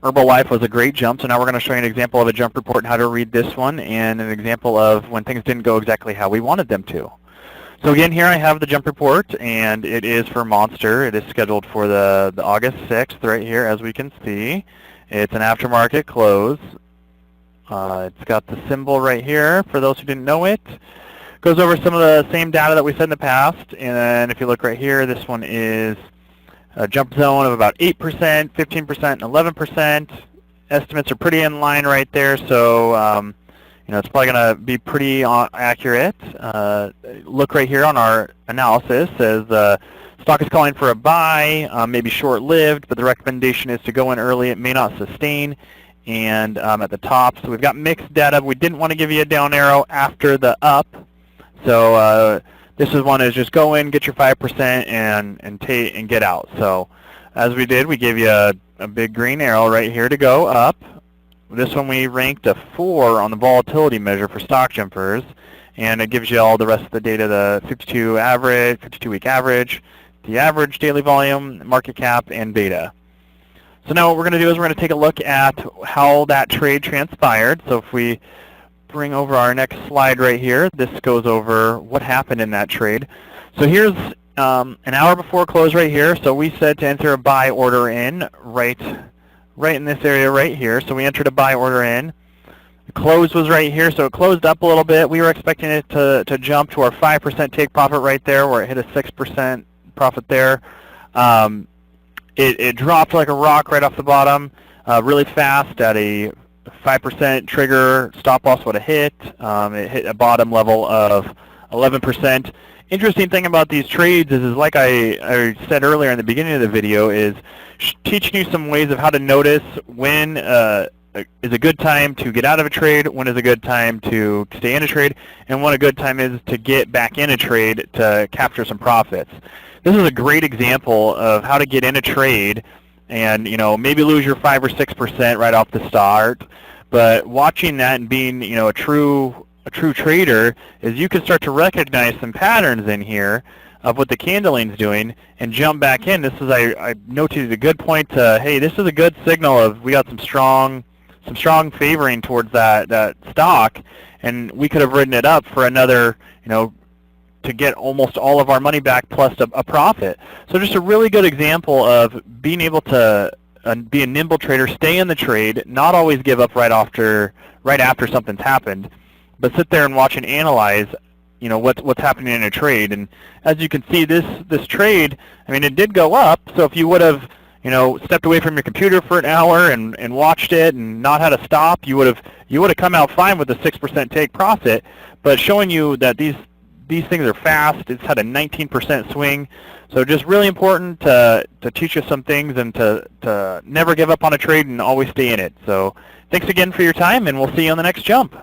Herbalife was a great jump, so now we're going to show you an example of a jump report and how to read this one, and an example of when things didn't go exactly how we wanted them to. So again, here I have the jump report, and it is for Monster. It is scheduled for the August 6th right here, as we can see. It's an aftermarket close. It's got the symbol right here for those who didn't know it. Goes over some of the same data that we said in the past, and if you look right here, this one is a jump zone of about 8%, 15%, and 11%. Estimates are pretty in line right there, so it's probably going to be pretty accurate. Look right here on our analysis. Says stock is calling for a buy, maybe short-lived, but the recommendation is to go in early. It may not sustain. And at the top, so we've got mixed data. We didn't want to give you a down arrow after the up, so this is one is just go in, get your 5%, and get out. So as we did, we gave you a big green arrow right here to go up. This one we ranked a 4 on the volatility measure for stock jumpers, and it gives you all the rest of the data: the 52 average, 52-week average, the average daily volume, market cap, and beta. So now what we're going to do is we're going to take a look at how that trade transpired. So if we bring over our next slide right here, this goes over what happened in that trade. So here's an hour before close right here. So we said to enter a buy order in right in this area right here. So we entered a buy order in. The close was right here, so it closed up a little bit. We were expecting it to jump to our 5% take profit right there, where it hit a 6% profit there. It dropped like a rock right off the bottom, really fast at a 5% trigger. Stop loss would have hit. It hit a bottom level of 11%. Interesting thing about these trades is like I said earlier in the beginning of the video, is teaching you some ways of how to notice when is a good time to get out of a trade, when is a good time to stay in a trade, and when a good time is to get back in a trade to capture some profits. This is a great example of how to get in a trade and maybe lose your 5 or 6% right off the start. But watching that and being a true trader is you can start to recognize some patterns in here of what the candling's doing and jump back in. This is I noted a good point to, hey, this is a good signal of we got some strong favoring towards that stock, and we could have ridden it up for another to get almost all of our money back plus a profit. So just a really good example of being able to be a nimble trader, stay in the trade, not always give up right after something's happened, but sit there and watch and analyze what's happening in a trade. And as you can see, this trade, I mean, it did go up. So if you would have stepped away from your computer for an hour and watched it and not had a stop, you would have come out fine with a 6% take profit. But showing you that these things are fast. It's had a 19% swing. So just really important to teach you some things and to never give up on a trade and always stay in it. So thanks again for your time, and we'll see you on the next jump.